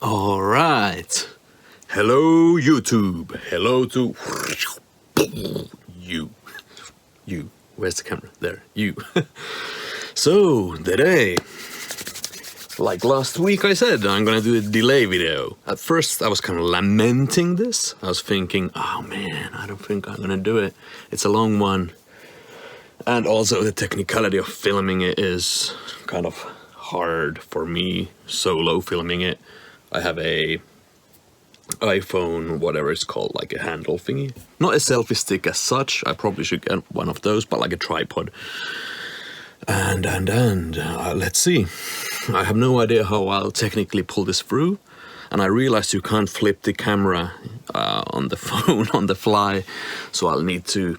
All right. Hello, YouTube. Hello to you. You. Where's the camera? There. You. So, today, like last week I said, I'm gonna do a delay video. At first I was kind of lamenting this. I was thinking, oh man, I don't think I'm gonna do it. It's a long one. And also the technicality of filming it is kind of hard for me, solo filming it. I have a iPhone, whatever it's called, like a handle thingy. Not a selfie stick as such, I probably should get one of those, but like a tripod. And let's see. I have no idea how I'll technically pull this through. And I realized you can't flip the camera on the phone on the fly, so I'll need to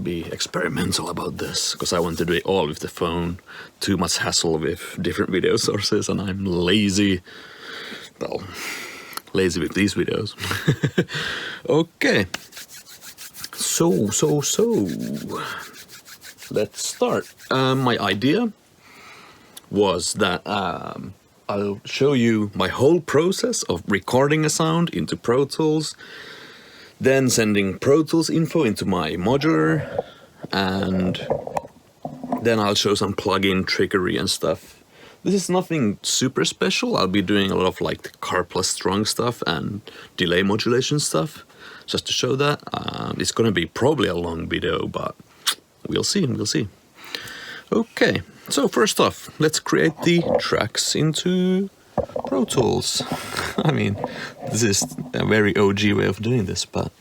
be experimental about this, because I want to do it all with the phone. Too much hassle with different video sources, and I'm lazy. Well, lazy with these videos. Okay. So. Let's start. My idea was that I'll show you my whole process of recording a sound into Pro Tools, then sending Pro Tools info into my modular, and then I'll show some plugin trickery and stuff. This is nothing super special. I'll be doing a lot of like car plus strong stuff and delay modulation stuff, just to show that. It's gonna be probably a long video, but we'll see. Okay, so first off, let's create the tracks into Pro Tools. I mean, this is a very OG way of doing this, but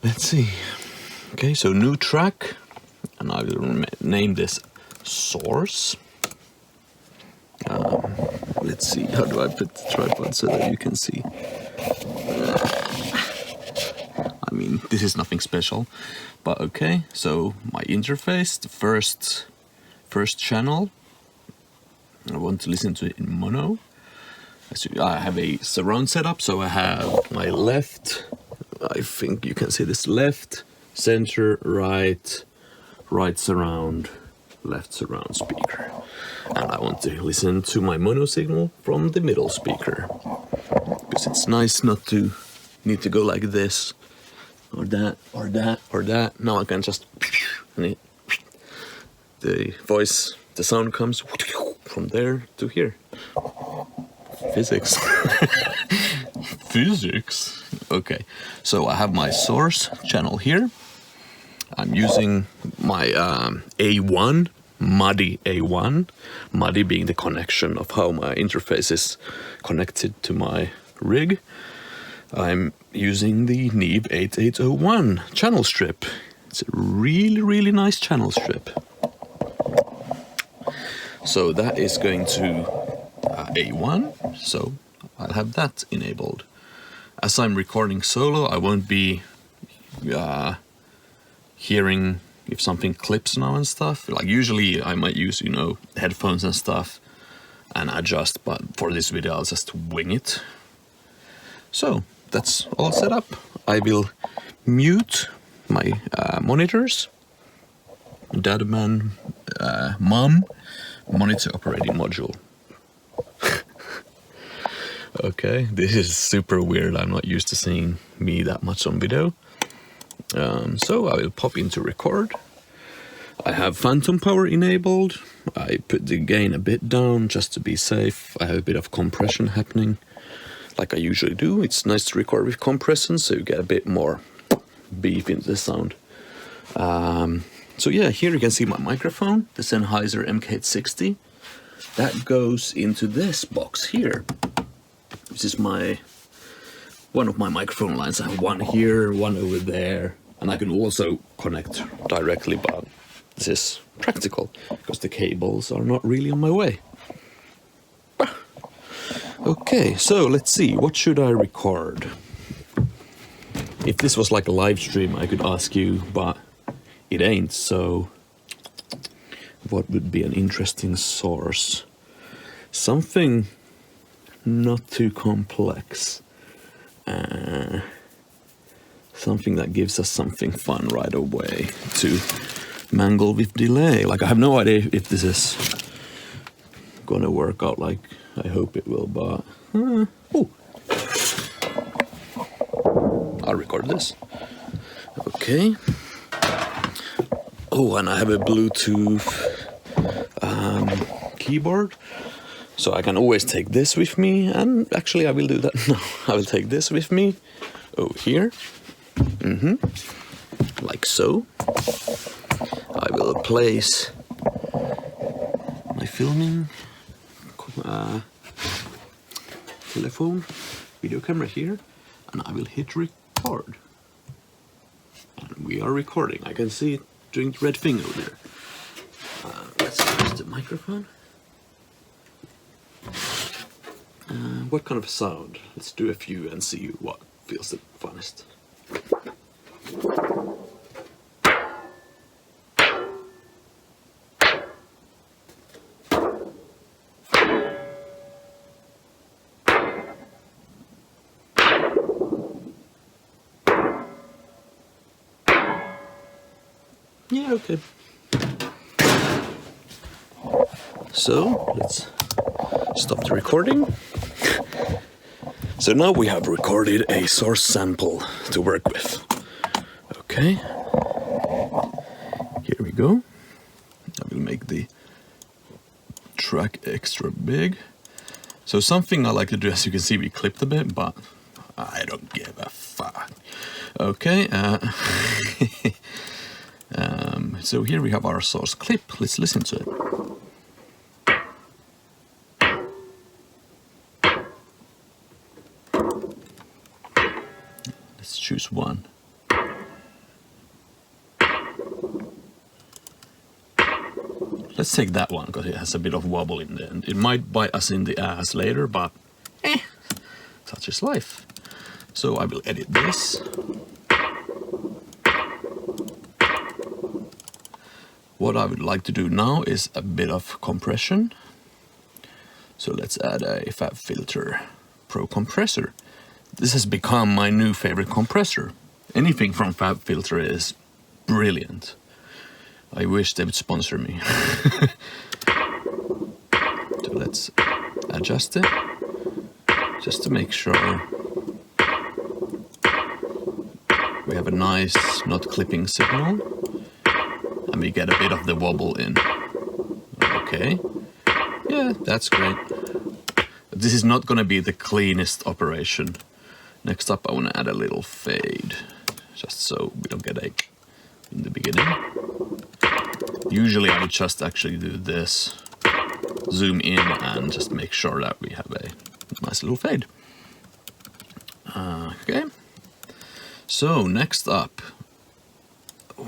let's see. Okay, so new track, and I will name this Source. Let's see, how do I put the tripod so that you can see? I mean, this is nothing special, but okay. So my interface, the first channel, I want to listen to it in mono. I have a surround setup, so I have my left, I think you can see this, left, center, right surround, left surround speaker. And I want to listen to my mono signal from the middle speaker, because it's nice not to need to go like this, or that, or that, or that. Now I can just, and the voice, the sound comes from there to here. Physics. Physics. Okay, so I have my source channel here. I'm using my A1, Muddy A1. Muddy being the connection of how my interface is connected to my rig. I'm using the Neve 8801 channel strip. It's a really nice channel strip. So that is going to A1, so I'll have that enabled. As I'm recording solo, I won't be hearing if something clips now and stuff. Like usually I might use, headphones and stuff and adjust, but for this video I'll just wing it. So that's all set up. I will mute my monitors. Dadman, mom, monitor operating module. Okay, this is super weird. I'm not used to seeing me that much on video. So I will pop into record. I have phantom power enabled. I put the gain a bit down just to be safe. I have a bit of compression happening, like I usually do. It's nice to record with compression, so you get a bit more beef into the sound. So yeah, here you can see my microphone, the Sennheiser MK60. That goes into this box here. This is one of my microphone lines. I have one here, one over there, and I can also connect directly, but this is practical because the cables are not really on my way. Okay, so let's see, what should I record? If this was like a live stream, I could ask you, but it ain't, so what would be an interesting source? Something not too complex. Something that gives us something fun right away to mangle with delay. Like I have no idea if this is gonna work out like I hope it will, but... oh! I'll record this. Okay. Oh, and I have a Bluetooth keyboard. So I can always take this with me, and actually I will do that now. I will take this with me. Oh, here. Like so. I will place my filming telephone video camera here, and I will hit record. And we are recording. I can see it doing the red thing over there. Let's adjust the microphone. What kind of sound? Let's do a few and see what feels the funnest. Yeah, okay. So, let's stop the recording. So now we have recorded a source sample to work with. Okay. Here we go. I will make the track extra big. So something I like to do, as you can see, we clipped a bit, but I don't give a fuck. Okay. So here we have our source clip. Let's listen to it. Let's choose one. Let's take that one because it has a bit of wobble in the end. It might bite us in the ass later, but such is life. So I will edit this. What I would like to do now is a bit of compression. So let's add a FabFilter Pro compressor. This has become my new favorite compressor. Anything from FabFilter is brilliant. I wish they would sponsor me. So let's adjust it, just to make sure we have a nice, not clipping signal. And we get a bit of the wobble in. Okay. Yeah, that's great. This is not going to be the cleanest operation. Next up, I want to add a little fade. Just so we don't get a in the beginning. Usually I would just actually do this. Zoom in and just make sure that we have a nice little fade. Okay. So next up.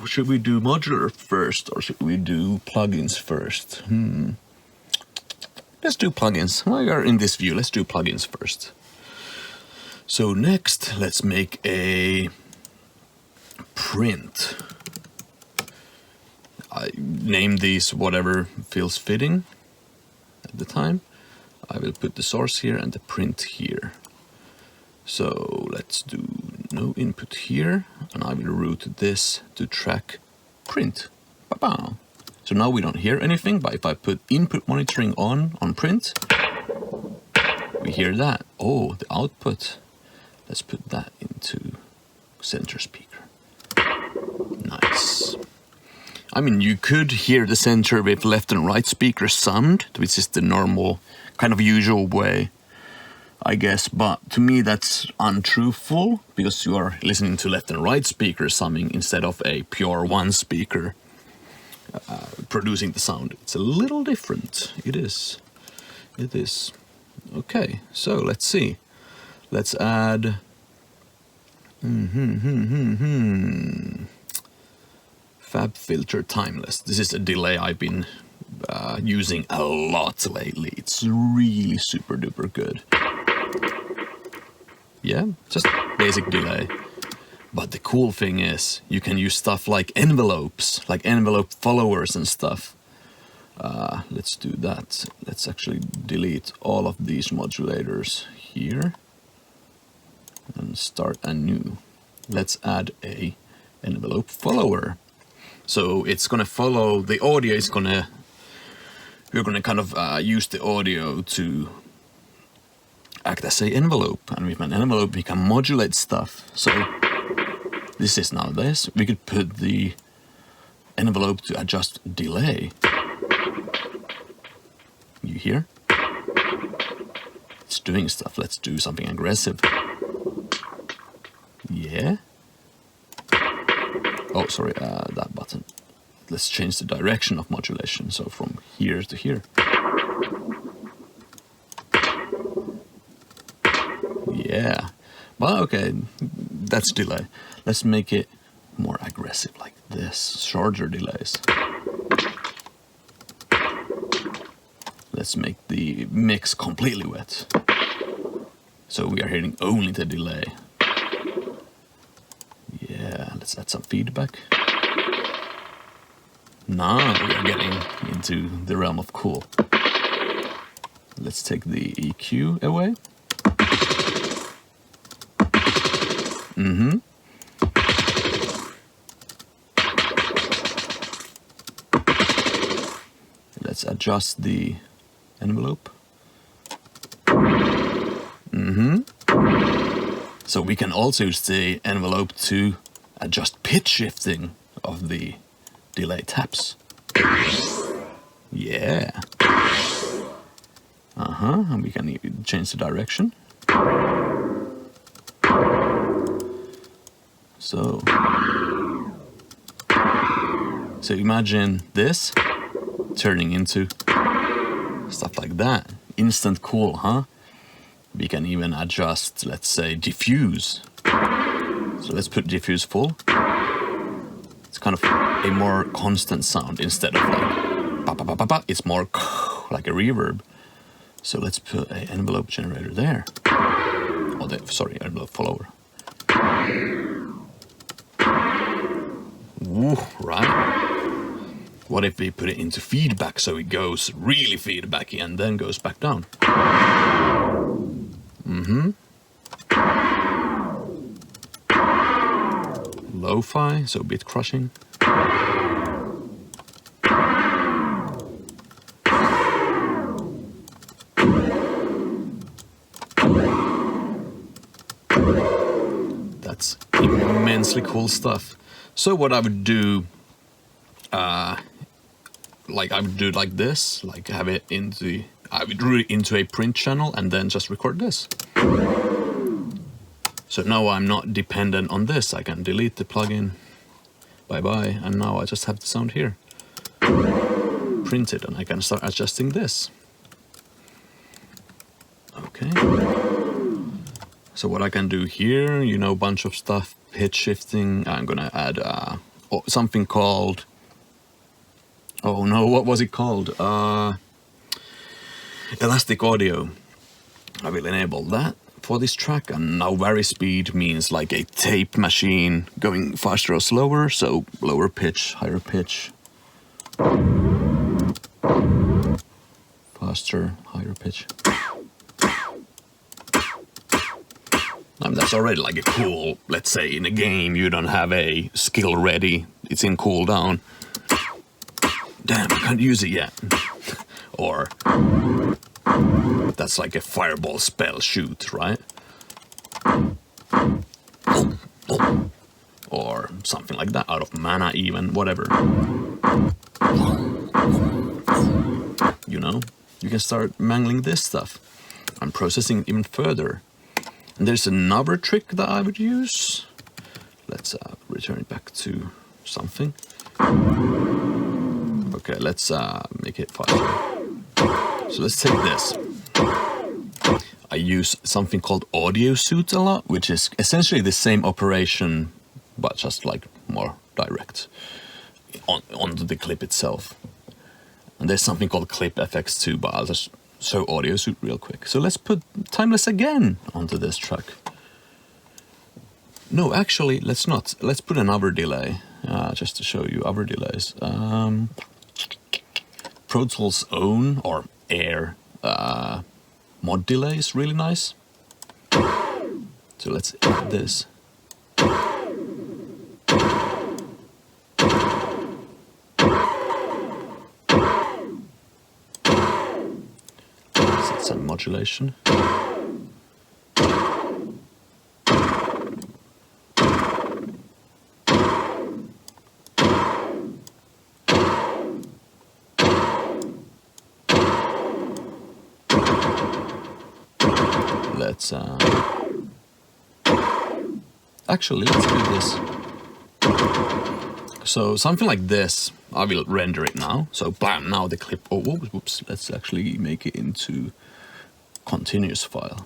Should we do modular first or should we do plugins first? Let's do plugins. While we are in this view, let's do plugins first. So next, let's make a print. I name these whatever feels fitting at the time. I will put the source here and the print here. So let's do no input here, and I will route this to track print. Ba-ba. So now we don't hear anything, but if I put input monitoring on print, we hear that. Oh, the output. Let's put that into center speaker. Nice. I mean, you could hear the center with left and right speaker summed, which is the normal, kind of usual way, I guess, but to me that's untruthful because you are listening to left and right speaker summing instead of a pure one speaker producing the sound. It's a little different. It is. It is. Okay, so let's see. Let's add... FabFilter Timeless. This is a delay I've been using a lot lately. It's really super duper good. Yeah, just basic delay. But the cool thing is you can use stuff like envelopes, like envelope followers and stuff. Let's do that. Let's actually delete all of these modulators here and start anew. Let's add a envelope follower. So it's gonna follow the audio. We're gonna kind of use the audio to act as an envelope, and with an envelope we can modulate stuff. So this is now this. We could put the envelope to adjust delay. You hear? It's doing stuff. Let's do something aggressive. Yeah. Oh, sorry, that button. Let's change the direction of modulation. So from here to here. Yeah. Well, okay, that's delay. Let's make it more aggressive like this. Shorter delays. Let's make the mix completely wet. So we are hearing only the delay. Yeah, let's add some feedback. Now we are getting into the realm of cool. Let's take the EQ away. Let's adjust the envelope. So we can also use the envelope to adjust pitch shifting of the delay taps. Yeah. And we can even change the direction. So imagine this turning into stuff like that. Instant cool, huh? We can even adjust, let's say, diffuse. So let's put diffuse full. It's kind of a more constant sound instead of like ba ba ba ba ba. It's more like a reverb. So let's put an envelope generator there. Oh, sorry, envelope follower. Ooh, right. What if we put it into feedback so it goes really feedbacky and then goes back down? Lo-fi, so bit crushing. That's immensely cool stuff. So what I would do, like I would do it like this, like have it into, I would do it into a print channel and then just record this. So now I'm not dependent on this. I can delete the plugin. Bye-bye. And now I just have the sound here. Print it and I can start adjusting this. Okay. So what I can do here, you know, bunch of stuff, pitch shifting. I'm gonna add something called, oh no, what was it called? Elastic audio. I will enable that for this track, and now vary speed means like a tape machine going faster or slower, so lower pitch, higher pitch. Faster, higher pitch. I mean, that's already like a cool, let's say in a game you don't have a skill ready, it's in cooldown. Damn, I can't use it yet. Or that's like a fireball spell shoot, right? Or something like that, out of mana even, whatever. You know, you can start mangling this stuff and processing it even further. And there's another trick that I would use. Let's return it back to something. Okay, let's make it faster. So let's take this. I use something called audio suit a lot, which is essentially the same operation, but just like more direct onto the clip itself. And there's something called clip FX too, but I'll just show audio suit real quick. So let's put Timeless Again onto this track. No, actually, let's not. Let's put another delay, just to show you other delays. Pro Tools' own, or Air, mod delay is really nice. So let's add this. Let's add some modulation. let's actually let's do this. So something like this, I will render it now. So bam, now the clip, oh whoops, let's actually make it into continuous file.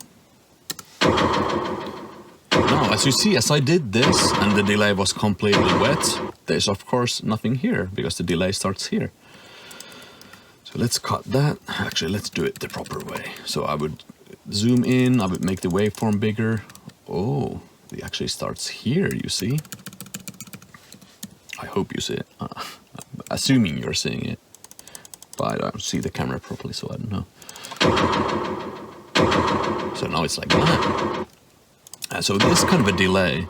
Now, as you see, as I did this and the delay was completely wet, there's of course nothing here because the delay starts here. So let's cut that. Actually, let's do it the proper way. So I would zoom in, I would make the waveform bigger. Oh, it actually starts here, you see? I hope you see it. Assuming you're seeing it. But I don't see the camera properly, so I don't know. So now it's like that. So this kind of a delay,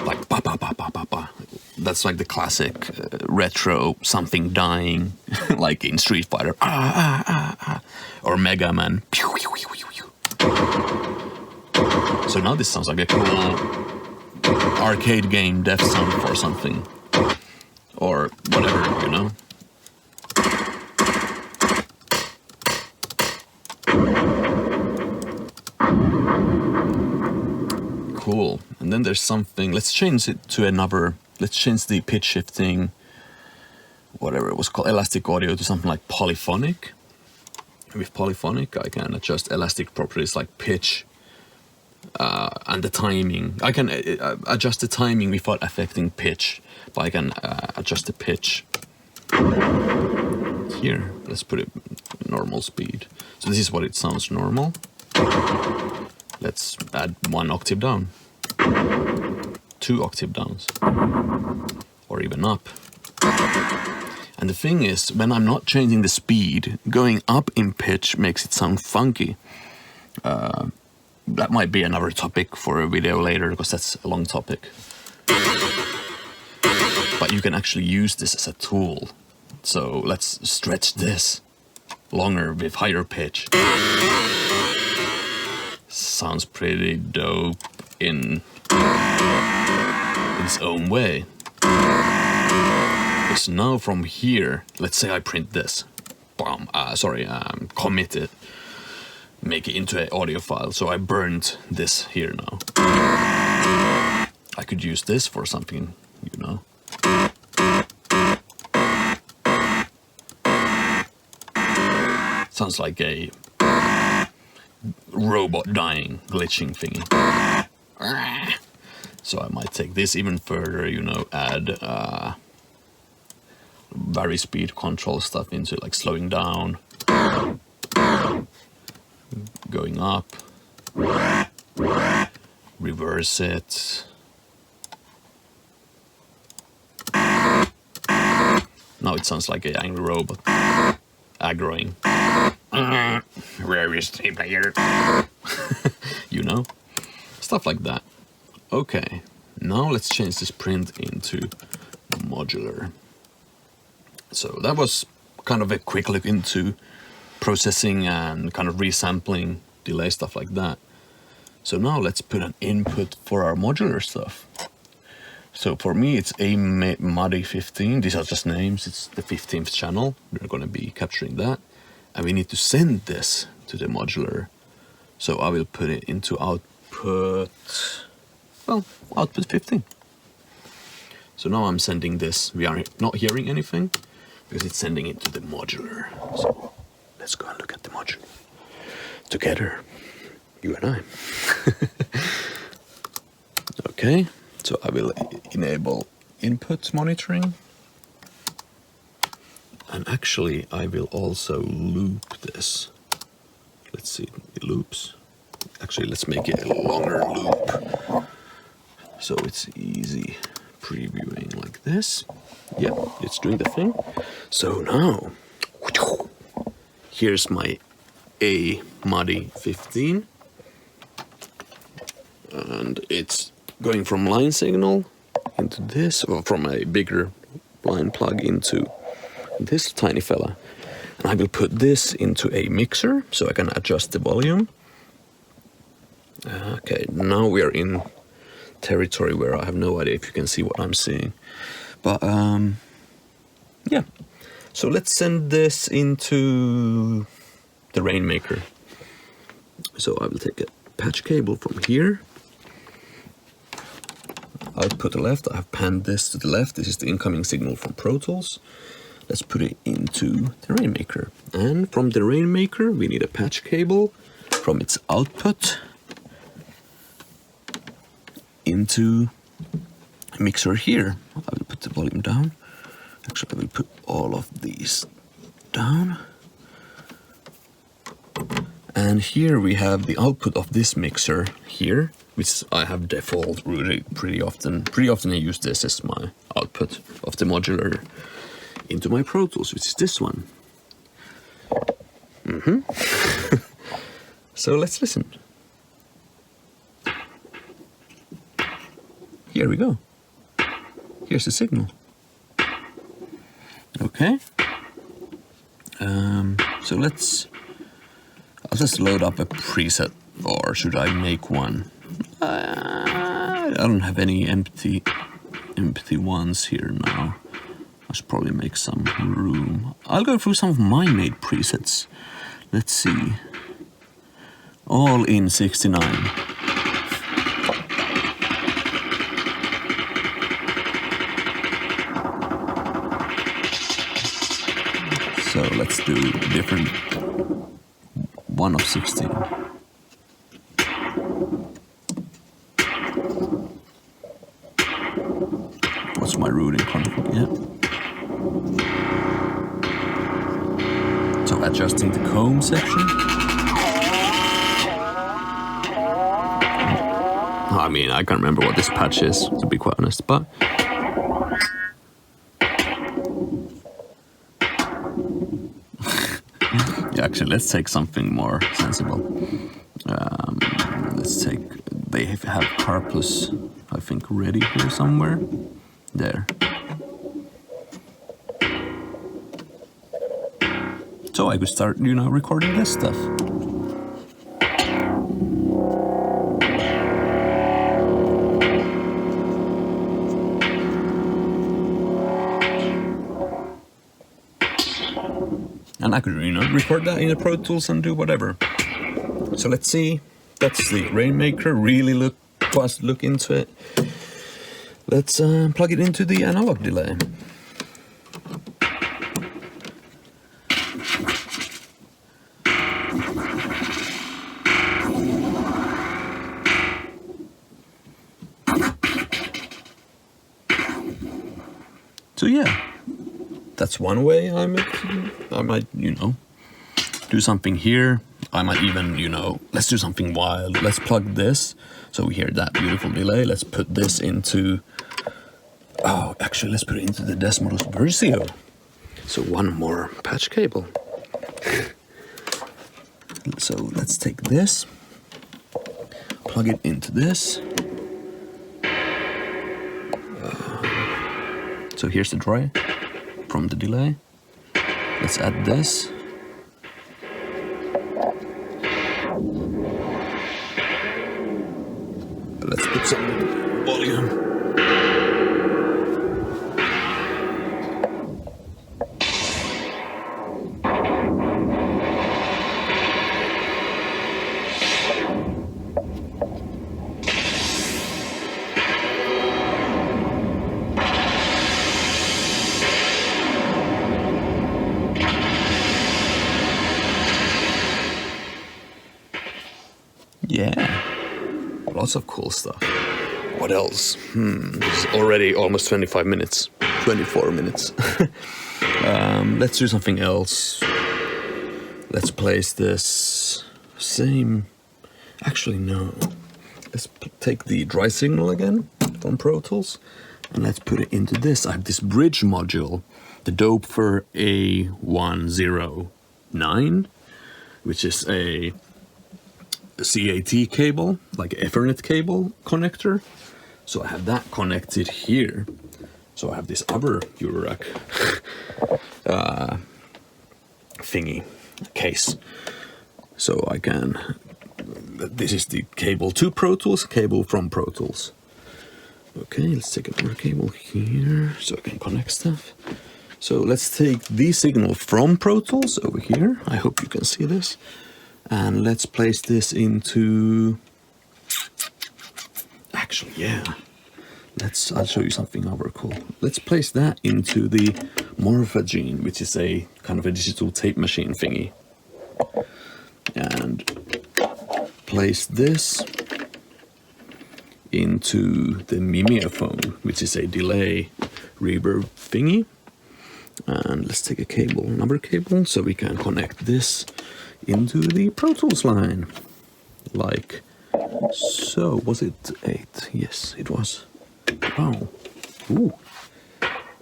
like ba ba ba ba ba ba, that's like the classic retro something dying, like in Street Fighter, or Mega Man. So now this sounds like a cool arcade game death sound for something, or whatever, you know. Cool. And then there's something, let's change it to another, let's change the pitch shifting, whatever it was called, elastic audio, to something like polyphonic. With polyphonic, I can adjust elastic properties like pitch and the timing. I can adjust the timing without affecting pitch, but I can adjust the pitch. Here, let's put it normal speed. So this is what it sounds normal. Let's add 1 octave down, 2 octave downs, or even up. And the thing is, when I'm not changing the speed, going up in pitch makes it sound funky. That might be another topic for a video later, because that's a long topic. But you can actually use this as a tool. So let's stretch this longer with higher pitch. Sounds pretty dope in its own way. Because now from here, let's say I print this, commit it, make it into an audio file. So I burned this here now. I could use this for something, you know. Sounds like a robot dying, glitching thingy. So I might take this even further, you know, add vary speed control stuff into it, like slowing down, going up, reverse it. Now it sounds like an angry robot, aggroing. Where is the player? You know? Stuff like that. Okay, now let's change this print into modular. So that was kind of a quick look into processing and kind of resampling, delay, stuff like that. So now let's put an input for our modular stuff. So for me, it's a MUDI 15. These are just names. It's the 15th channel. We're going to be capturing that. And we need to send this to the modular. So I will put it into output, well, output 15. So now I'm sending this. We are not hearing anything because it's sending it to the modular. So let's go and look at the modular together, you and I. Okay, so I will enable input monitoring. And actually, I will also loop this. Let's see, it loops. Actually, let's make it a longer loop, so it's easy previewing like this. Yeah, it's doing the thing. So now, here's my MUDI 15. And it's going from line signal into this, or from a bigger line plug into this tiny fella. And I will put this into a mixer so I can adjust the volume. Okay, now we are in territory where I have no idea if you can see what I'm seeing. But yeah, so let's send this into the Rainmaker. So I will take patch cable from here. Output to the left. I've panned this to the left. This is the incoming signal from Pro Tools. Let's put it into the Rainmaker. And from the Rainmaker, we need a patch cable from its output into a mixer here. I will put the volume down. Actually, I will put all of these down. And here we have the output of this mixer here, which I have default really pretty often. Pretty often I use this as my output of the modular into my Pro Tools, which is this one. So let's listen. Here we go. Here's the signal. Okay. So I'll just load up a preset, or should I make one? I don't have any empty ones here now. I should probably make some room. I'll go through some of my made presets. Let's see. All in 69. So let's do a different one of 16. What's my routing config? Yeah. So adjusting the comb section. I mean, I can't remember what this patch is, to be quite honest, but actually, let's take something more sensible. Let's take, they have Carplus, I think, ready here somewhere. There. So I could start, recording this stuff. And I could, record that in the Pro Tools and do whatever. So let's see. That's the Rainmaker. Really look into it. Let's plug it into the analog delay. So yeah. That's one way I might, do something here. I might even, let's do something wild. Let's plug this, so we hear that beautiful delay. Let's put this into, actually, let's put it into the Desmos Versio. So one more patch cable. So let's take this, plug it into this. So here's the dry from the delay. Let's add this. Let's put some volume. Yeah, lots of cool stuff. What else? It's already almost 25 minutes, 24 minutes. Let's do something else. Let's place this same, actually no. Let's take the dry signal again from Pro Tools and let's put it into this. I have this bridge module, the Doepfer A109, which is a CAT cable, like Ethernet cable connector. So I have that connected here. So I have this other Eurorack thingy case. So I can, this is the cable to Pro Tools, cable from Pro Tools. Okay, let's take another cable here so I can connect stuff. So let's take the signal from Pro Tools over here. I hope you can see this. And let's place this into actually, yeah. I'll show you something over cool. Let's place that into the Morphagene, which is a kind of a digital tape machine thingy. And place this into the mimeophone, which is a delay reverb thingy. And let's take a cable, another cable, so we can connect this into the Pro Tools line. Like so. Was it 8? Yes, it was. Wow. Ooh.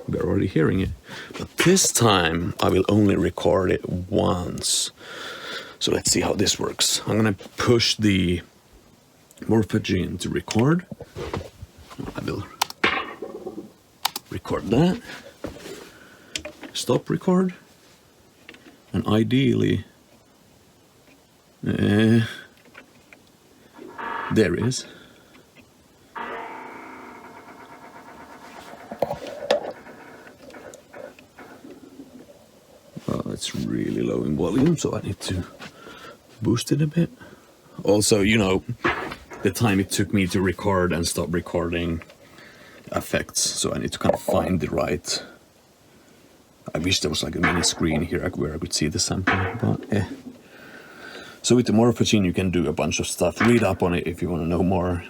We're already hearing it. But this time I will only record it once. So let's see how this works. I'm gonna push the Morphagene to record. I will record that. Stop record. And ideally, there it is. Well, it's really low in volume, so I need to boost it a bit. Also, you know, the time it took me to record and stop recording affects, so I need to kind of find the right. I wish there was like a mini screen here where I could see the sample, but eh. So with the Morphagene you can do a bunch of stuff. Read up on it if you want to know more.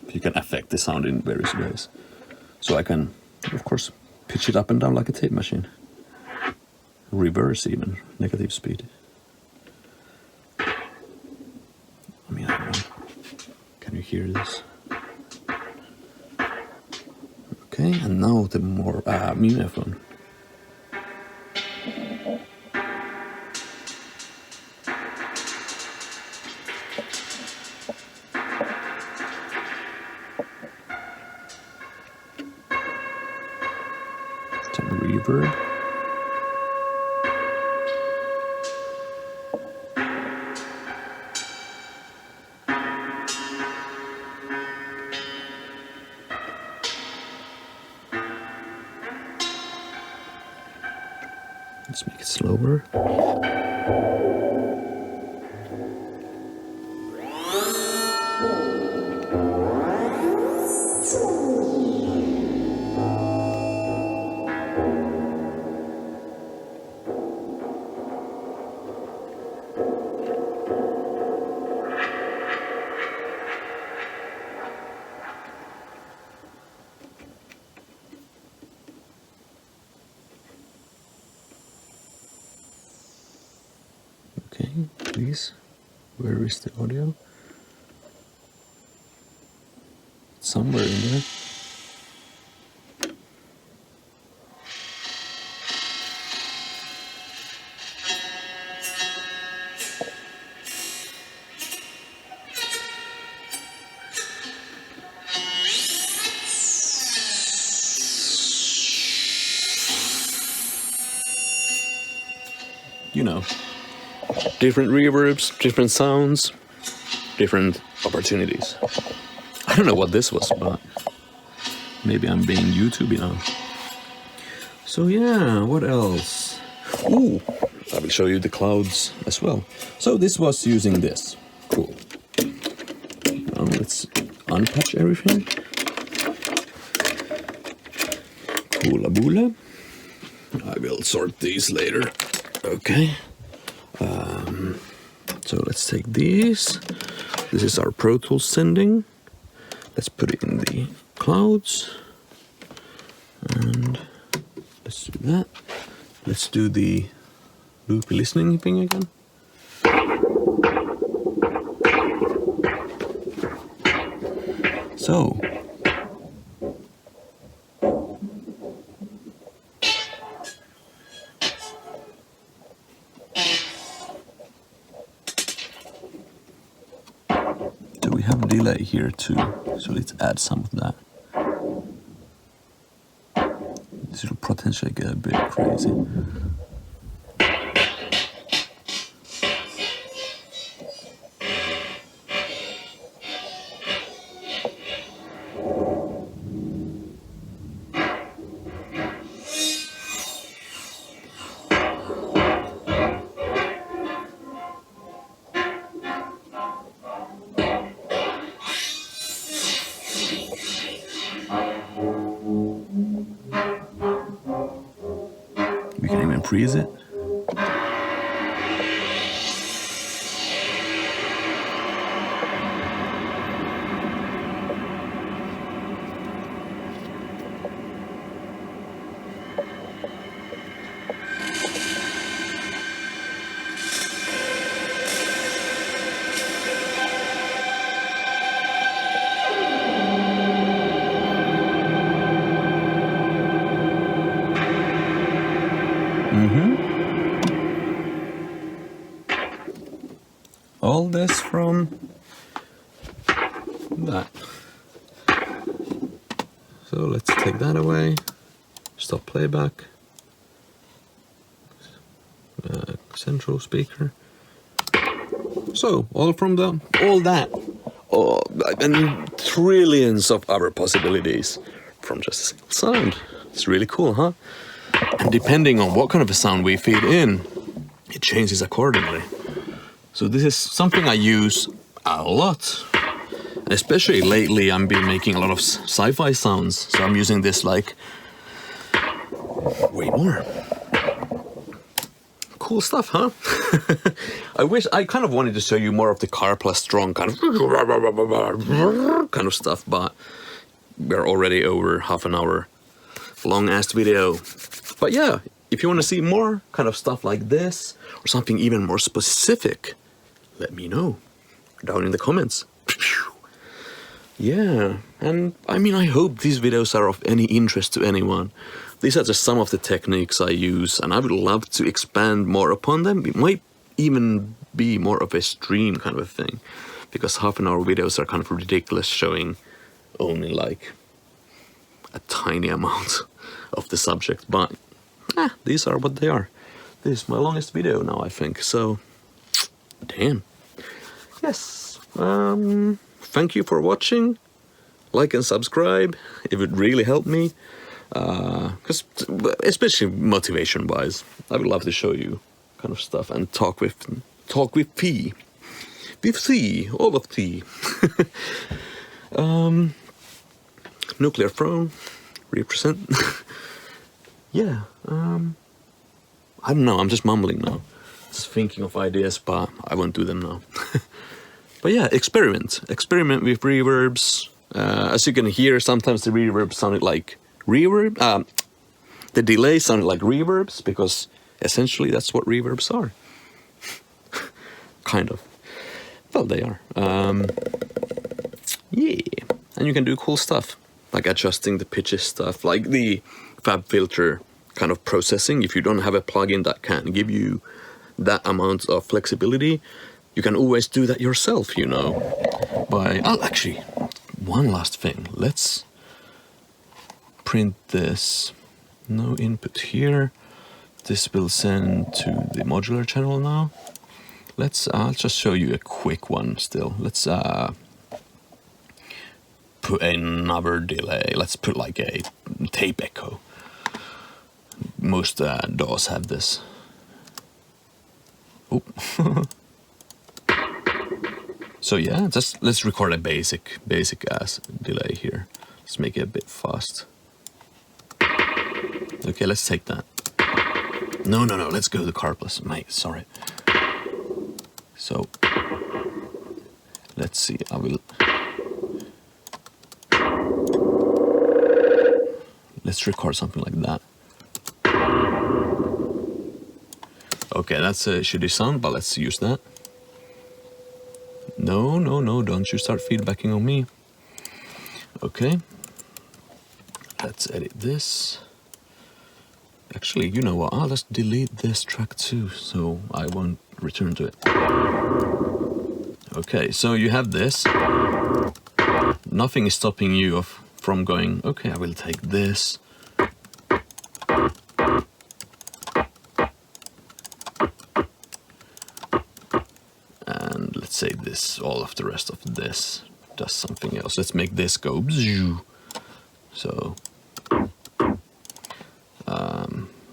You can affect the sound in various ways. So I can, of course, pitch it up and down like a tape machine. Reverse even, negative speed. I mean, I don't know. Can you hear this? Okay, and now the more mimeophone. Some reverb. Let's make it slower. Okay, please. Where is the audio? It's somewhere in there. You know. Different reverbs, different sounds, different opportunities. I don't know what this was, but maybe I'm being YouTubey now. So yeah, what else? Ooh, I will show you the clouds as well. So this was using this. Cool. Now let's unpatch everything. Coola boola. I will sort these later. Okay. So let's take these. This is our Pro Tools sending. Let's put it in the clouds. And let's do that. Let's do the loopy listening thing again. So. We have delay here too, so let's add some of that. This will potentially get a bit crazy. freeze it. All this from that. So let's take that away. Stop playback. Central speaker. So all that, and trillions of other possibilities from just a single sound. It's really cool, huh? And depending on what kind of a sound we feed in, it changes accordingly. So this is something I use a lot. Especially lately, I've been making a lot of sci-fi sounds. So I'm using this like way more. Cool stuff, huh? I kind of wanted to show you more of the car plus strong kind of stuff, but we're already over half an hour long ass video. But yeah, if you want to see more kind of stuff like this or something even more specific, let me know down in the comments. Yeah, and I mean, I hope these videos are of any interest to anyone. These are just some of the techniques I use, and I would love to expand more upon them. It might even be more of a stream kind of a thing, because half-an-hour videos are kind of ridiculous, showing only like a tiny amount of the subject. But these are what they are. This is my longest video now, I think. So, damn. Yes. Thank you for watching. Like and subscribe. It would really help me. Because especially motivation-wise, I would love to show you kind of stuff and talk with thee. With thee, all of thee. Nuclear throne, represent. Yeah. I don't know. I'm just mumbling now. Just thinking of ideas, but I won't do them now. But yeah, experiment with reverbs. As you can hear, sometimes the reverb sounded like reverb. The delay sounded like reverbs, because essentially that's what reverbs are. Kind of. Well, they are. Yeah, and you can do cool stuff like adjusting the pitches stuff, like the fab filter kind of processing. If you don't have a plugin that can give you that amount of flexibility, you can always do that yourself, you know. Actually, one last thing. Let's print this. No input here. This will send to the modular channel now. I'll just show you a quick one still. Let's put another delay. Let's put like a tape echo. Most DAWs have this. Oh. So yeah, just let's record a basic ass delay here. Let's make it a bit fast. Okay, let's take that. No, let's go to the car plus, mate, sorry. So, let's see, let's record something like that. Okay, that's a shitty sound, but let's use that. No, don't you start feedbacking on me. Okay. Let's edit this. Actually, you know what? I'll just delete this track too, so I won't return to it. Okay, so you have this. Nothing is stopping you from going, okay, I will take this. And let's say this, all of the rest of this does something else. Let's make this go bzzz. So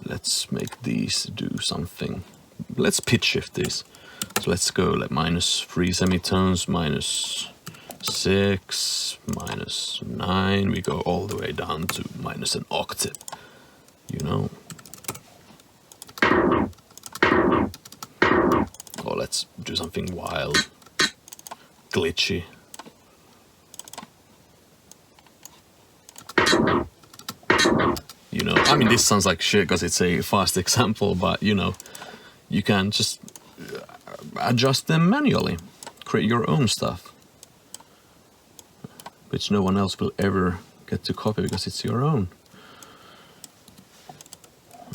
let's make these do something. Let's pitch shift this. So let's go like -3 semitones, -6, -9. We go all the way down to -1 octave, you know. Or let's do something wild, glitchy. You know, I mean, this sounds like shit because it's a fast example, but you know, you can just adjust them manually, create your own stuff, which no one else will ever get to copy because it's your own.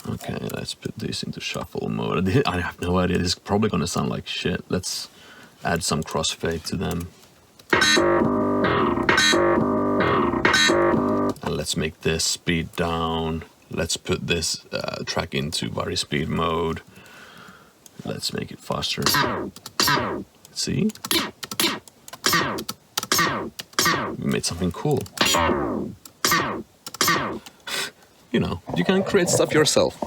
Okay, let's put this into shuffle mode. I have no idea, this is probably gonna sound like shit. Let's add some crossfade to them. And let's make this speed down. Let's put this track into vari-speed mode. Let's make it faster. See? We made something cool. You know, you can create stuff yourself,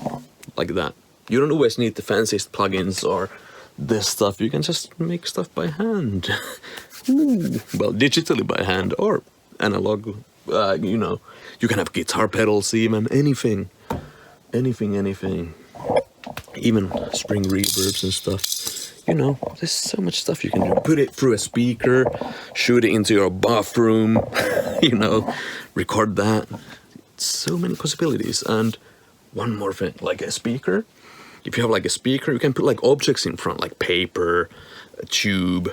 like that. You don't always need the fanciest plugins or this stuff. You can just make stuff by hand. Ooh. Well, digitally by hand or analog. You know, you can have guitar pedals even, anything. Anything. Even string reverbs and stuff. You know, there's so much stuff you can do. Put it through a speaker, shoot it into your bathroom, you know, record that. So many possibilities. And one more thing, like a speaker. If you have like a speaker, you can put like objects in front, like paper, a tube,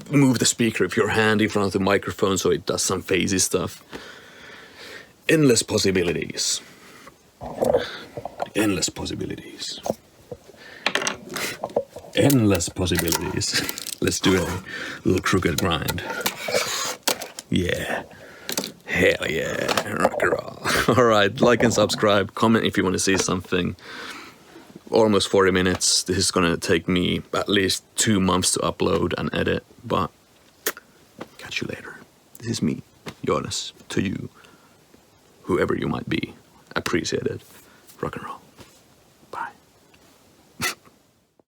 move the speaker with your hand in front of the microphone so it does some phasey stuff. Endless possibilities. Endless possibilities. Endless possibilities. Let's do a little crooked grind. Yeah. Hell yeah. Rock and roll. Alright, like and subscribe. Comment if you want to see something. Almost 40 minutes. This is gonna take me at least 2 months to upload and edit, but catch you later. This is me, Joonas, to you, whoever you might be. Appreciate it. Rock and roll.